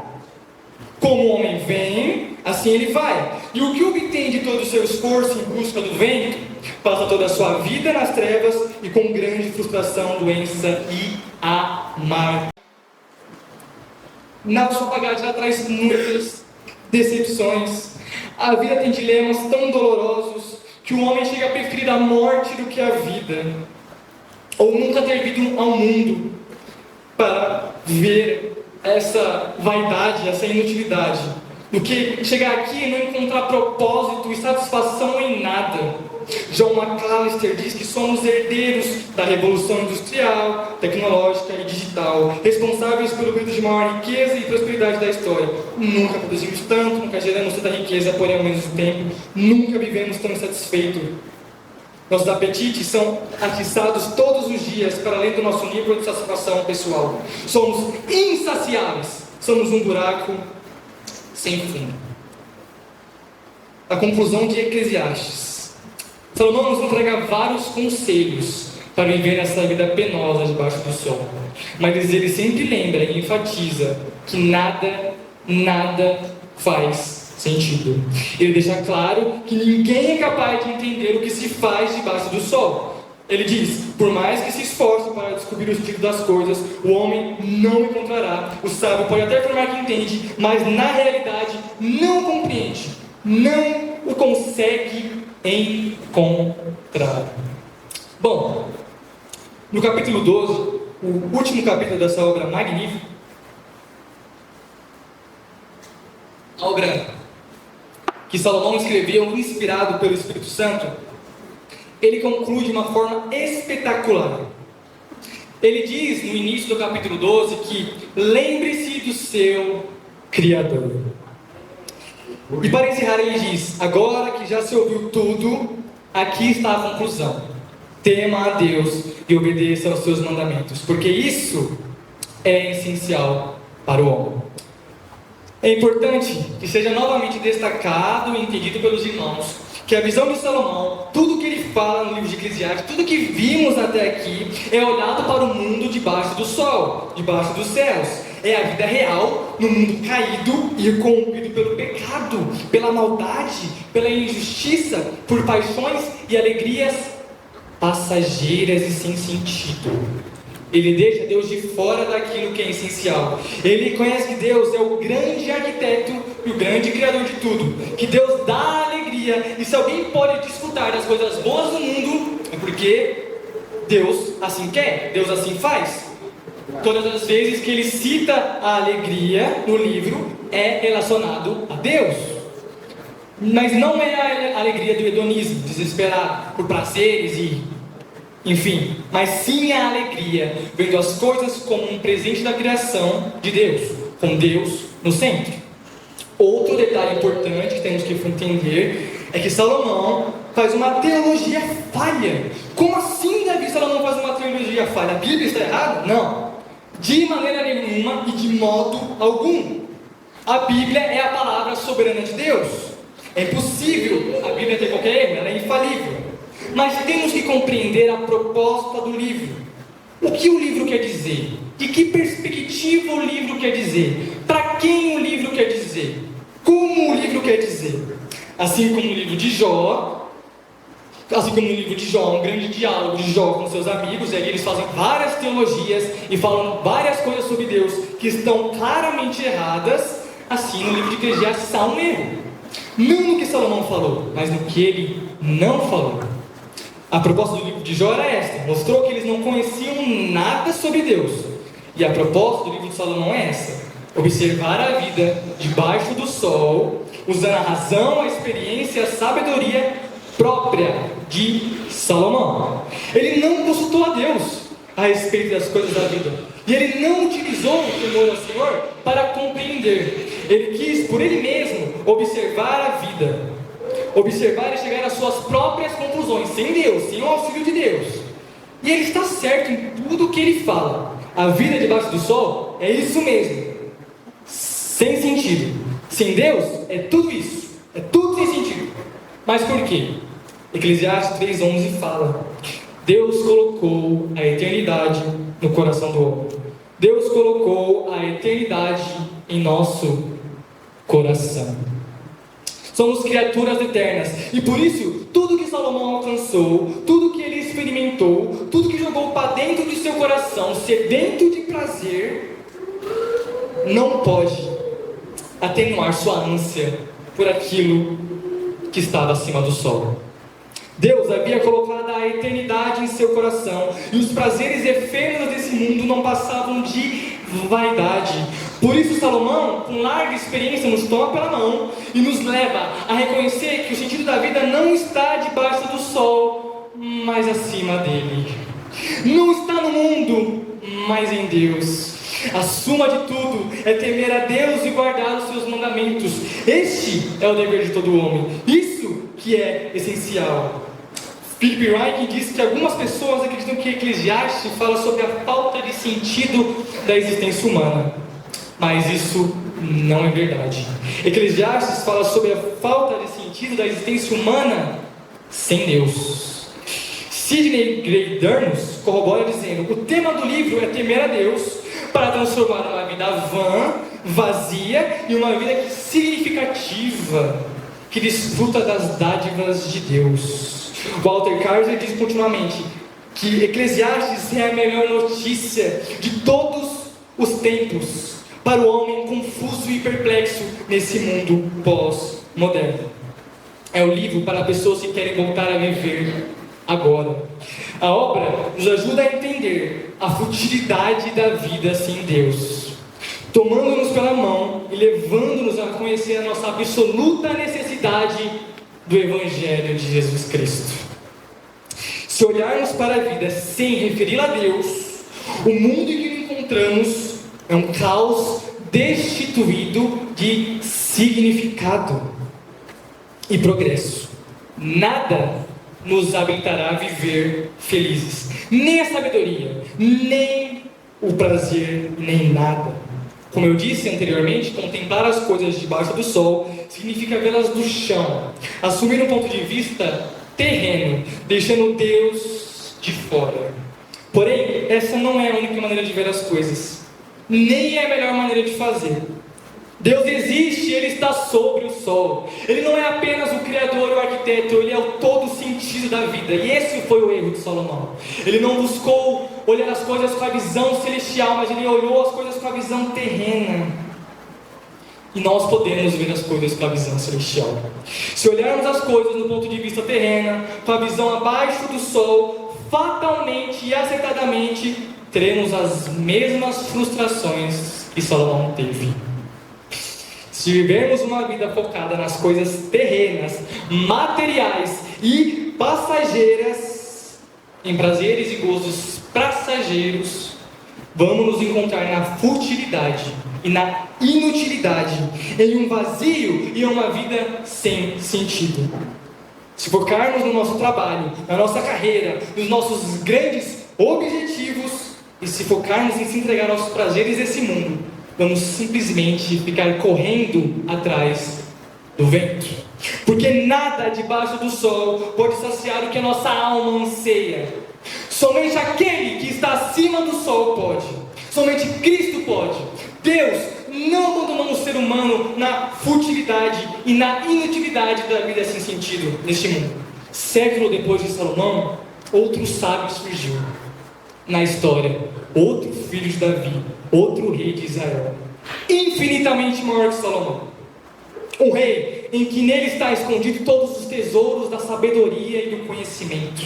Como o homem vem, assim ele vai. E o que obtém de todo o seu esforço em busca do vento? passa toda a sua vida nas trevas e com grande frustração, doença e amargura. Na sua bagagem ela traz muitas decepções. A vida tem dilemas tão dolorosos que o homem chega a preferir a morte do que a vida, ou nunca ter vindo ao mundo para ver essa vaidade, essa inutilidade, do que chegar aqui e não encontrar propósito e satisfação em nada. John McAllister diz que somos herdeiros da revolução industrial, tecnológica e digital, responsáveis pelo período de maior riqueza e prosperidade da história. Nunca produzimos tanto, nunca geramos tanta riqueza, porém ao mesmo tempo, nunca vivemos tão insatisfeitos. Nossos apetites são atiçados todos os dias para além do nosso nível de satisfação pessoal. Somos insaciáveis, somos um buraco sem fundo. A conclusão de Eclesiastes. Salomão nos entrega vários conselhos para viver nessa vida penosa debaixo do sol. Mas ele sempre lembra e enfatiza que nada faz sentido. Ele deixa claro que ninguém é capaz de entender o que se faz debaixo do sol. Ele diz: por mais que se esforce para descobrir o sentido das coisas, o homem não encontrará. O sábio pode até afirmar que entende, mas na realidade não compreende, não o consegue encontrar. Bom, no capítulo 12, o último capítulo dessa obra magnífica, a obra que Salomão escreveu, inspirado pelo Espírito Santo, ele conclui de uma forma espetacular. Ele diz no início do capítulo 12 que lembre-se do seu Criador. E para encerrar ele diz: agora que já se ouviu tudo, aqui está a conclusão: tema a Deus e obedeça aos seus mandamentos, porque isso é essencial para o homem. É importante que seja novamente destacado e entendido pelos irmãos que a visão de Salomão, tudo que ele fala no livro de Eclesiastes, tudo que vimos até aqui, é olhado para o mundo debaixo do sol, debaixo dos céus. É a vida real no mundo caído e corrompido pelo pecado, pela maldade, pela injustiça, por paixões e alegrias passageiras e sem sentido. Ele deixa Deus de fora daquilo que é essencial. Ele conhece que Deus é o grande arquiteto e o grande criador de tudo, que Deus dá alegria, e se alguém pode desfrutar das coisas boas do mundo, é porque Deus assim quer, Deus assim faz. Todas as vezes que ele cita a alegria no livro, é relacionado a Deus. Mas não é a alegria do hedonismo, desesperado por prazeres e enfim, mas sim a alegria, vendo as coisas como um presente da criação de Deus, com Deus no centro. Outro detalhe importante que temos que entender é que Salomão faz uma teologia falha. Como assim, Davi, Salomão faz uma teologia falha? A Bíblia está errada? Não. De maneira nenhuma e de modo algum. A Bíblia é a palavra soberana de Deus. É impossível a Bíblia ter qualquer erro, ela é infalível. Mas temos que compreender a proposta do livro. O que o livro quer dizer? De que perspectiva o livro quer dizer? Para quem o livro quer dizer? Como o livro quer dizer? Assim como no livro de Jó, um grande diálogo de Jó com seus amigos, e aí eles fazem várias teologias e falam várias coisas sobre Deus que estão claramente erradas. Assim no livro de Eclesiastes há um erro. Não no que Salomão falou, mas no que ele não falou. A proposta do livro de Jó era esta: mostrou que eles não conheciam nada sobre Deus. E a proposta do livro de Salomão é essa: observar a vida debaixo do sol, usando a razão, a experiência e a sabedoria própria de Salomão. Ele não consultou a Deus a respeito das coisas da vida, e ele não utilizou o temor ao Senhor para compreender. Ele quis, por ele mesmo, observar a vida, observar e chegar às suas próprias conclusões, sem Deus, sem o auxílio de Deus. E ele está certo em tudo o que ele fala. A vida debaixo do sol é isso mesmo, sem sentido. Sem Deus é tudo isso, é tudo sem sentido. Mas por quê? Eclesiastes 3:11 fala: Deus colocou a eternidade no coração do homem. Deus colocou a eternidade em nosso coração. Somos criaturas eternas. E por isso, tudo que Salomão alcançou, tudo que ele experimentou, tudo que jogou para dentro de seu coração, sedento de prazer, não pode atenuar sua ânsia por aquilo que estava acima do sol. Deus havia colocado a eternidade em seu coração, e os prazeres efêmeros desse mundo não passavam de vaidade. Por isso Salomão, com larga experiência, nos toma pela mão e nos leva a reconhecer que o sentido da vida não está debaixo do sol, mas acima dele. Não está no mundo, mas em Deus. A suma de tudo é temer a Deus e guardar os seus mandamentos. Este é o dever de todo homem. Isso que é essencial. Philip Wright diz que algumas pessoas acreditam que Eclesiastes fala sobre a falta de sentido da existência humana. Mas isso não é verdade. Eclesiastes fala sobre a falta de sentido da existência humana sem Deus. Sidney Gray Durnos corrobora dizendo: o tema do livro é temer a Deus para transformar uma vida vã, vazia, em uma vida significativa, que desfruta das dádivas de Deus. Walter Kaiser diz continuamente que Eclesiastes é a melhor notícia de todos os tempos para o homem confuso e perplexo nesse mundo pós-moderno. É o livro para pessoas que querem voltar a viver agora. A obra nos ajuda a entender a futilidade da vida sem Deus, tomando-nos pela mão e levando-nos a conhecer a nossa absoluta necessidade do Evangelho de Jesus Cristo. Se olharmos para a vida sem referir a Deus, o mundo em que nos encontramos é um caos destituído de significado e progresso. Nada nos habilitará a viver felizes, nem a sabedoria, nem o prazer, nem nada. Como eu disse anteriormente, contemplar as coisas debaixo do sol significa vê-las do chão, assumir um ponto de vista terreno, deixando Deus de fora. Porém, essa não é a única maneira de ver as coisas, nem é a melhor maneira de fazer. Deus existe, Ele está sobre o sol. Ele não é apenas o Criador e o arquiteto, Ele é o todo sentido da vida. E esse foi o erro de Salomão. Ele não buscou olhar as coisas com a visão celestial, mas ele olhou as coisas com a visão terrena. E nós podemos ver as coisas com a visão celestial. Se olharmos as coisas no ponto de vista terreno, com a visão abaixo do sol, fatalmente e acertadamente teremos as mesmas frustrações que Salomão teve. Se vivermos uma vida focada nas coisas terrenas, materiais e passageiras, em prazeres e gozos passageiros, vamos nos encontrar na futilidade e na inutilidade, em um vazio e uma vida sem sentido. Se focarmos no nosso trabalho, na nossa carreira, nos nossos grandes objetivos, e se focarmos em se entregar aos prazeres desse mundo, vamos simplesmente ficar correndo atrás do vento. Porque nada debaixo do sol pode saciar o que a nossa alma anseia. Somente aquele que está acima do sol pode. Somente Cristo pode. Deus não abandonou o ser humano na futilidade e na inutilidade da vida sem sentido neste mundo. Século depois de Salomão, outro sábio surgiu na história, outro filho de Davi, outro rei de Israel, infinitamente maior que Salomão, um rei em que nele está escondido todos os tesouros da sabedoria e do conhecimento.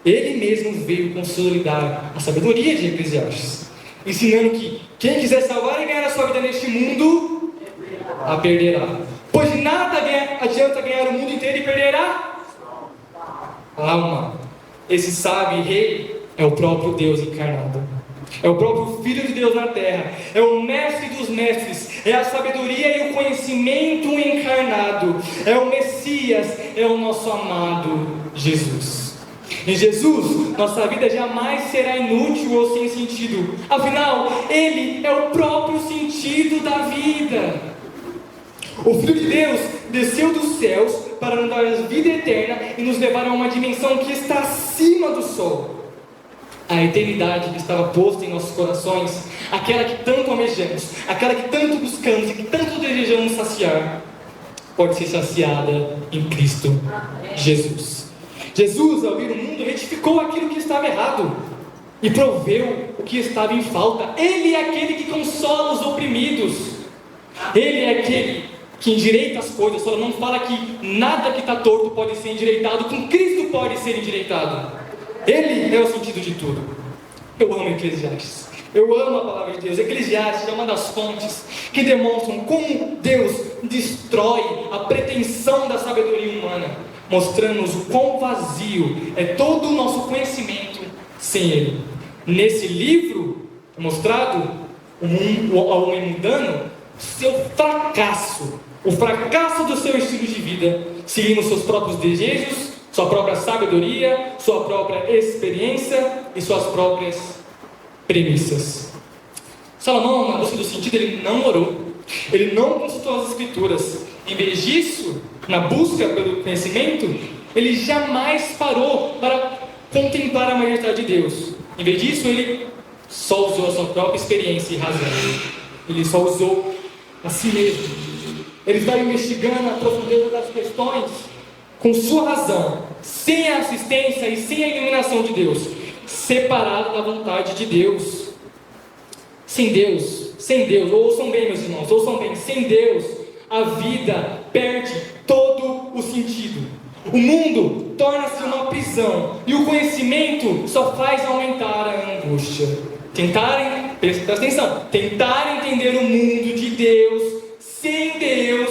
Ele mesmo veio consolidar a sabedoria de Eclesiastes, ensinando que quem quiser salvar e ganhar a sua vida neste mundo, a perderá. Pois de nada adianta ganhar o mundo inteiro e perder a alma. Esse sábio rei é o próprio Deus encarnado. É o próprio Filho de Deus na terra. É o mestre dos mestres. É a sabedoria e o conhecimento encarnado. É o Messias. É o nosso amado Jesus. Em Jesus, nossa vida jamais será inútil ou sem sentido. Afinal, Ele é o próprio sentido da vida. O Filho de Deus desceu dos céus para nos dar vida eterna e nos levar a uma dimensão que está acima do sol. A eternidade que estava posta em nossos corações, aquela que tanto almejamos, aquela que tanto buscamos e que tanto desejamos saciar, pode ser saciada em Cristo Jesus. Jesus, ao vir ao mundo, retificou aquilo que estava errado e proveu o que estava em falta. Ele é aquele que consola os oprimidos. Ele é aquele que endireita as coisas. Salomão fala que nada que está torto pode ser endireitado, com Cristo pode ser endireitado. Ele é o sentido de tudo. Eu amo Eclesiastes. Eu amo a palavra de Deus. Eclesiastes é uma das fontes que demonstram como Deus destrói a pretensão da sabedoria humana, mostrando-nos o quão vazio é todo o nosso conhecimento sem Ele. Nesse livro é mostrado ao homem mundano seu fracasso, o fracasso do seu estilo de vida, seguindo seus próprios desejos, sua própria sabedoria, sua própria experiência e suas próprias premissas. Salomão, na busca do sentido, ele não orou, ele não consultou as escrituras. Em vez disso, na busca pelo conhecimento, ele jamais parou para contemplar a majestade de Deus. Em vez disso, ele só usou a sua própria experiência e razão. Ele só usou a si mesmo. Ele está investigando a profundeza das questões com sua razão, sem a assistência e sem a iluminação de Deus, separado da vontade de Deus. Sem Deus, ouçam bem, meus irmãos, ouçam bem, sem Deus, a vida perde todo o sentido. O mundo torna-se uma prisão e o conhecimento só faz aumentar a angústia. Presta atenção, tentar entender o mundo de Deus sem Deus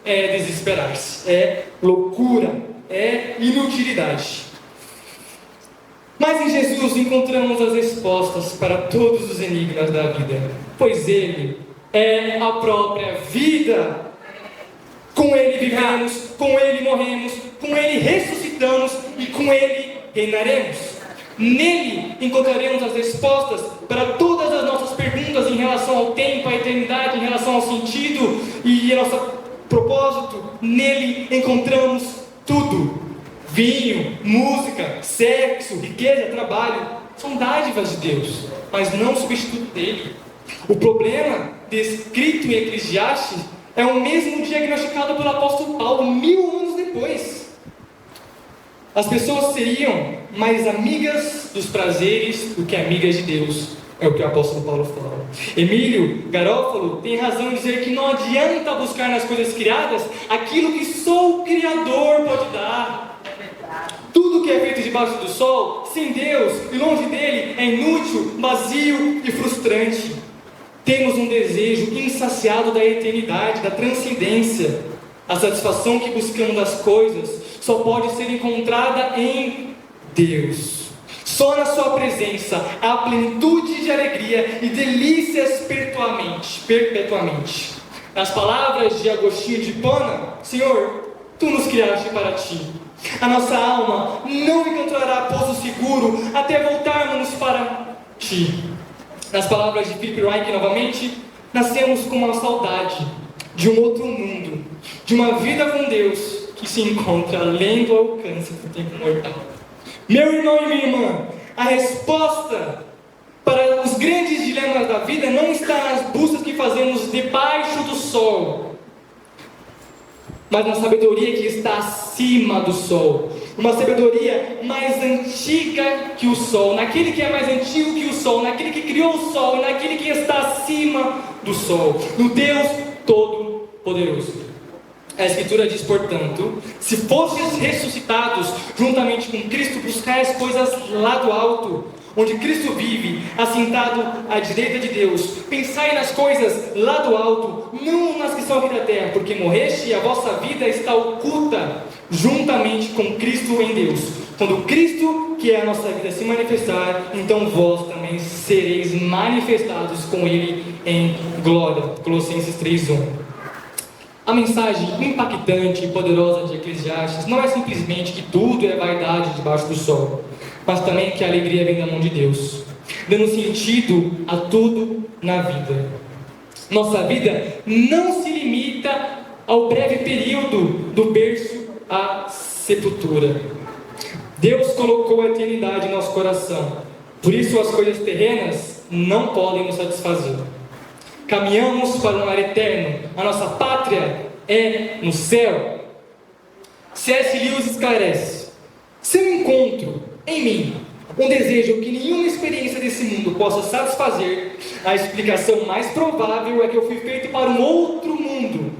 é desesperar-se, é loucura, é inutilidade. Mas em Jesus encontramos as respostas para todos os enigmas da vida, pois Ele é a própria vida. Com Ele vivemos, com Ele morremos, com Ele ressuscitamos e com Ele reinaremos. Nele encontraremos as respostas para todas as nossas perguntas em relação ao tempo, à eternidade, em relação ao sentido e ao nosso propósito. Nele encontramos tudo: vinho, música, sexo, riqueza, trabalho. São dádivas de Deus, mas não substituto dele. O problema descrito em Eclesiastes é o mesmo diagnosticado pelo apóstolo Paulo 1000 anos depois. As pessoas seriam mais amigas dos prazeres do que amigas de Deus, é o que o apóstolo Paulo fala. Emílio Garófalo tem razão em dizer que não adianta buscar nas coisas criadas aquilo que só o Criador pode dar. Tudo que é feito debaixo do sol, sem Deus e longe dele, é inútil, vazio e frustrante. Temos um desejo insaciado da eternidade, da transcendência. A satisfação que buscamos das coisas só pode ser encontrada em Deus. Só na sua presença há plenitude de alegria e delícias perpetuamente. Nas palavras de Agostinho de Hipona: Senhor, Tu nos criaste para Ti. A nossa alma não encontrará pouso seguro até voltarmos para Ti. Nas palavras de Philip Reich novamente: nascemos com uma saudade de um outro mundo, de uma vida com Deus que se encontra além do alcance do tempo mortal. Meu irmão e minha irmã, a resposta para os grandes dilemas da vida não está nas buscas que fazemos debaixo do sol, mas na sabedoria que está acima do sol. Uma sabedoria mais antiga que o sol, naquele que é mais antigo que o sol, naquele que criou o sol, naquele que está acima do sol, no Deus Todo-Poderoso. A Escritura diz, portanto: se fostes ressuscitados juntamente com Cristo, buscai as coisas lá do alto, onde Cristo vive, assentado à direita de Deus. Pensai nas coisas lá do alto, não nas que são aqui da terra, porque morreste e a vossa vida está oculta juntamente com Cristo em Deus. Quando Cristo, que é a nossa vida, se manifestar, então vós também sereis manifestados com Ele em glória. Colossenses 3:1. A mensagem impactante e poderosa de Eclesiastes não é simplesmente que tudo é vaidade debaixo do sol, mas também que a alegria vem da mão de Deus, dando sentido a tudo na vida. Nossa vida não se limita ao breve período do berço à sepultura. Deus colocou a eternidade em nosso coração, por isso as coisas terrenas não podem nos satisfazer. Caminhamos para um lar eterno. A nossa pátria é é no céu. C.S. Lewis esclarece: se eu encontro em mim um desejo que nenhuma experiência desse mundo possa satisfazer, a explicação mais provável é que eu fui feito para um outro mundo.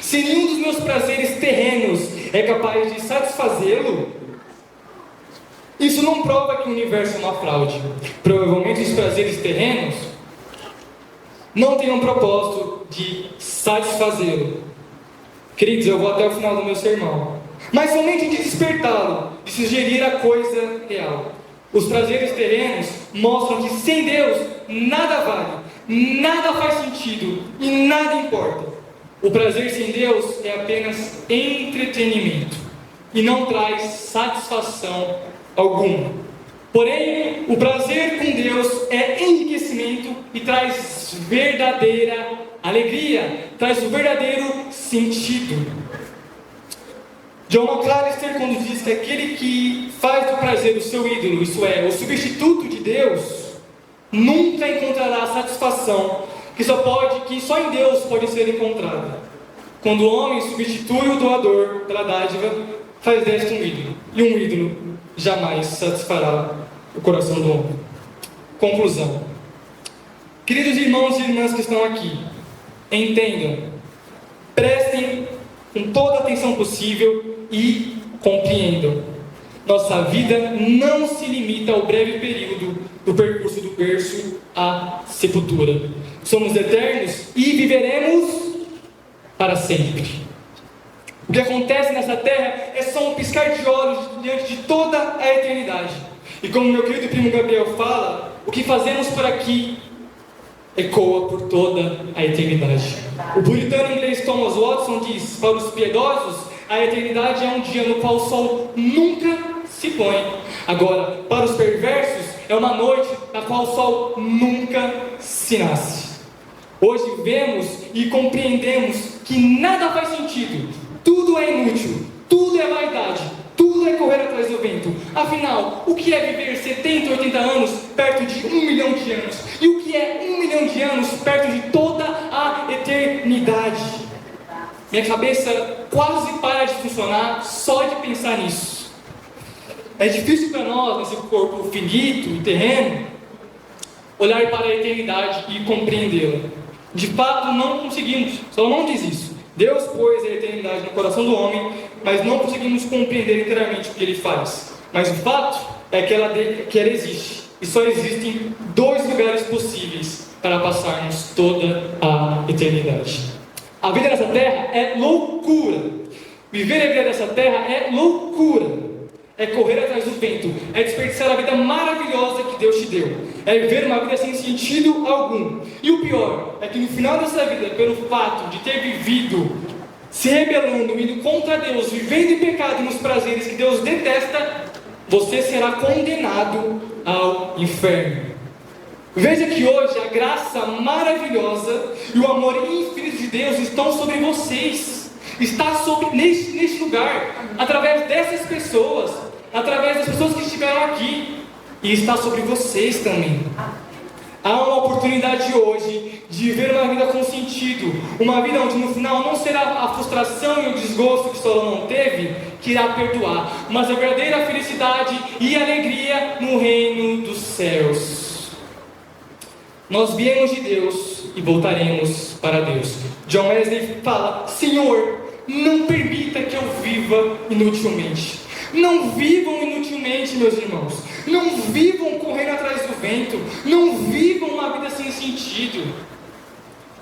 Se nenhum dos meus prazeres terrenos é capaz de satisfazê-lo, isso não prova que o universo é uma fraude. Provavelmente os prazeres terrenos não têm um propósito de satisfazê-lo. Queridos, eu vou até o final do meu sermão, mas somente de despertá-lo, de sugerir a coisa real. Os prazeres terrenos mostram que sem Deus nada vale, nada faz sentido e nada importa. O prazer sem Deus é apenas entretenimento e não traz satisfação alguma. Porém, o prazer com Deus é enriquecimento e traz verdadeira alegria, traz o verdadeiro sentido. John McAllister, quando diz que aquele que faz do prazer o seu ídolo, isso é, o substituto de Deus, nunca encontrará satisfação que só em Deus pode ser encontrada. Quando o homem substitui o doador pela dádiva, faz deste um ídolo, e um ídolo jamais satisfará o coração do homem. Conclusão. Queridos irmãos e irmãs que estão aqui, entendam, prestem com toda a atenção possível e compreendam. Nossa vida não se limita ao breve período do percurso do berço à sepultura. Somos eternos e viveremos para sempre. O que acontece nessa terra é só um piscar de olhos diante de toda a eternidade. E como meu querido primo Gabriel fala, o que fazemos por aqui ecoa por toda a eternidade. O puritano inglês Thomas Watson diz: para os piedosos, a eternidade é um dia no qual o sol nunca se põe. Agora, para os perversos, é uma noite na qual o sol nunca se nasce. Hoje vemos e compreendemos que nada faz sentido, tudo é inútil, tudo é vaidade, tudo é correr atrás do vento. Afinal, o que é viver 70, 80 anos perto de 1 milhão de anos? E o que é 1 milhão de anos perto de toda a eternidade? Minha cabeça quase para de funcionar só de pensar nisso. É difícil para nós, nesse corpo finito e terreno, olhar para a eternidade e compreendê-la. De fato, não conseguimos. Salomão diz isso. Deus pôs a eternidade no coração do homem, mas não conseguimos compreender inteiramente o que ele faz. Mas o fato é que ela existe. E só existem 2 lugares possíveis para passarmos toda a eternidade. A vida nessa terra é loucura. Viver a vida dessa terra é loucura. É correr atrás do vento. É desperdiçar a vida maravilhosa que Deus te deu. É viver uma vida sem sentido algum. E o pior é que no final dessa vida, pelo fato de ter vivido se rebelando, indo contra Deus, vivendo em pecado e nos prazeres que Deus detesta, você será condenado ao inferno. Veja que hoje a graça maravilhosa e o amor infinito de Deus estão sobre vocês. Está neste lugar, através dessas pessoas, através das pessoas que estiveram aqui, e está sobre vocês também. Há uma oportunidade hoje de viver uma vida com sentido, uma vida onde no final não será a frustração e o desgosto que Salomão teve que irá perdoar, mas a verdadeira felicidade e alegria no reino dos céus. Nós viemos de Deus e voltaremos para Deus. John Wesley fala: Senhor, não permita que eu viva inutilmente. Não vivam inutilmente, meus irmãos. Não vivam correndo atrás do vento. Não vivam uma vida sem sentido.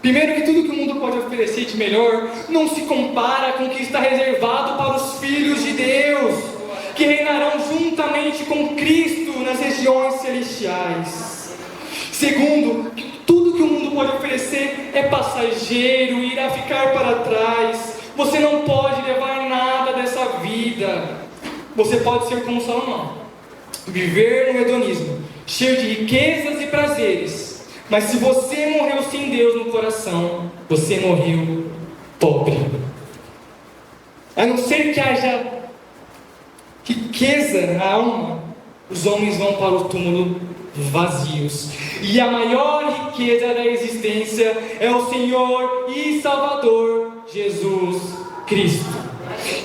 Primeiro, que tudo que o mundo pode oferecer de melhor não se compara com o que está reservado para os filhos de Deus, que reinarão juntamente com Cristo nas regiões celestiais. Segundo, que tudo que o mundo pode oferecer é passageiro e irá ficar para trás. Você não pode levar nada dessa vida. Você pode ser como Salomão, viver no hedonismo, cheio de riquezas e prazeres. Mas se você morreu sem Deus no coração, você morreu pobre. A não ser que haja riqueza na alma, os homens vão para o túmulo vazios. E a maior riqueza da existência é o Senhor e Salvador Jesus Cristo.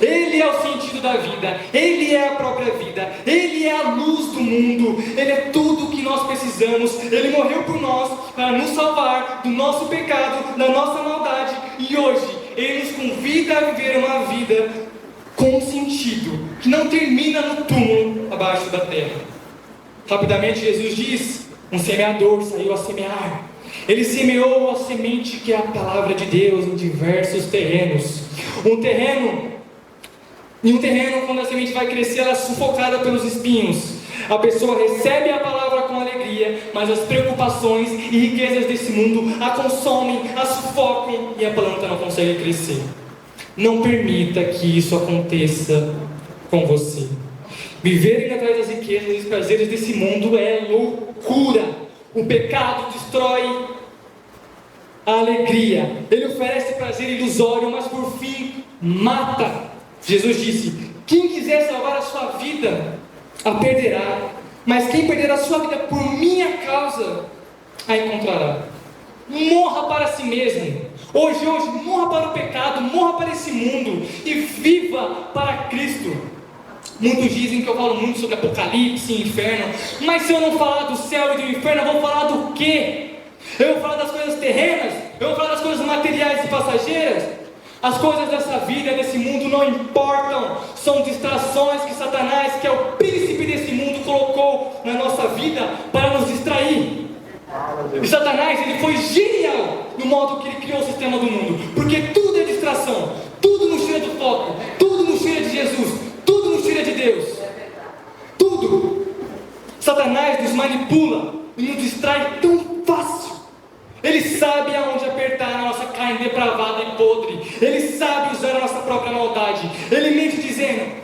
Ele é o sentido da vida, Ele é a própria vida, Ele é a luz do mundo, Ele é tudo o que nós precisamos. Ele morreu por nós para nos salvar do nosso pecado, da nossa maldade, e hoje Ele nos convida a viver uma vida com sentido, que não termina no túmulo abaixo da terra. Rapidamente Jesus diz: um semeador saiu a semear. Ele semeou a semente que é a palavra de Deus em diversos terrenos. Em um terreno, quando a semente vai crescer, ela é sufocada pelos espinhos. A pessoa recebe a palavra com alegria, mas as preocupações e riquezas desse mundo a consomem, a sufocam e a planta não consegue crescer. Não permita que isso aconteça com você. Viver indo atrás das riquezas e dos prazeres desse mundo é loucura. O pecado destrói a alegria. Ele oferece prazer ilusório, mas por fim mata. Jesus disse: quem quiser salvar a sua vida, a perderá. Mas quem perder a sua vida por minha causa, a encontrará. Morra para si mesmo. Hoje, morra para o pecado, morra para esse mundo e viva para Cristo. Muitos dizem que eu falo muito sobre Apocalipse e inferno, mas se eu não falar do céu e do inferno, eu vou falar do quê? Eu vou falar das coisas terrenas? Eu vou falar das coisas materiais e passageiras? As coisas dessa vida, desse mundo não importam. São distrações que Satanás, que é o príncipe desse mundo, colocou na nossa vida para nos distrair. E Satanás, ele foi genial no modo que ele criou o sistema do mundo, porque tudo é distração, tudo nos tira do foco, tudo nos tira de Jesus, tudo nos tira de Deus. Tudo. Satanás nos manipula e nos distrai tão fácil. Ele sabe aonde apertar a nossa carne depravada e podre. Ele sabe usar a nossa própria maldade. Ele mente dizendo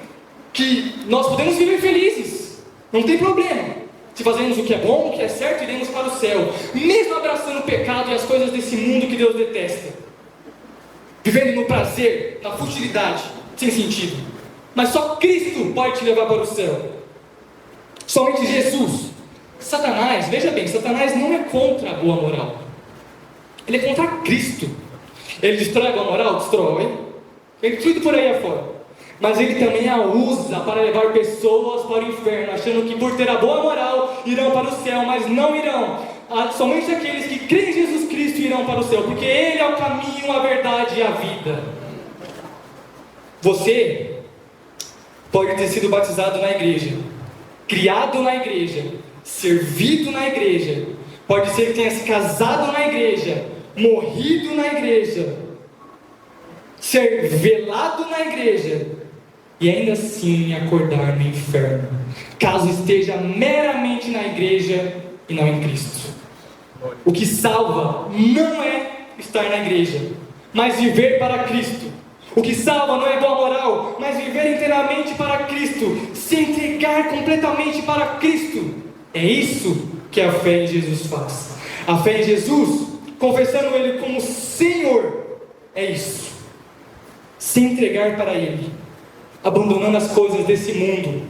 que nós podemos viver felizes, não tem problema. Se fazemos o que é bom, o que é certo, iremos para o céu, mesmo abraçando o pecado e as coisas desse mundo que Deus detesta, vivendo no prazer, na futilidade, sem sentido. Mas só Cristo pode te levar para o céu. Somente Jesus. Satanás, veja bem, Satanás não é contra a boa moral. Ele é contra Cristo. Ele destrói a boa moral? Destrói. Ele tudo por aí afora. Mas ele também a usa para levar pessoas para o inferno, achando que por ter a boa moral irão para o céu, mas não irão. Somente aqueles que creem em Jesus Cristo irão para o céu, porque Ele é o caminho, a verdade e a vida. Você pode ter sido batizado na igreja, criado na igreja, servido na igreja, pode ser que tenha se casado na igreja, morrido na igreja, ser velado na igreja e ainda assim acordar no inferno, caso esteja meramente na igreja e não em Cristo. O que salva não é estar na igreja, mas viver para Cristo. O que salva não é boa moral, mas viver inteiramente para Cristo, se entregar completamente para Cristo. É isso que a fé em Jesus faz. A fé em Jesus, confessando Ele como Senhor, é isso. Se entregar para Ele, abandonando as coisas desse mundo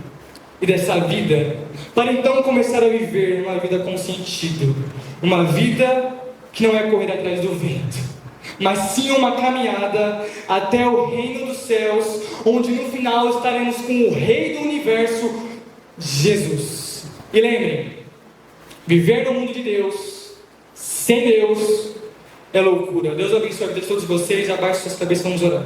e dessa vida, para então começar a viver uma vida com sentido, uma vida que não é correr atrás do vento, mas sim uma caminhada até o reino dos céus, onde no final estaremos com o Rei do Universo, Jesus. E lembrem, viver no mundo de Deus, sem Deus, é loucura. Deus abençoe a vida de todos vocês. Abaixe suas cabeças, vamos orar.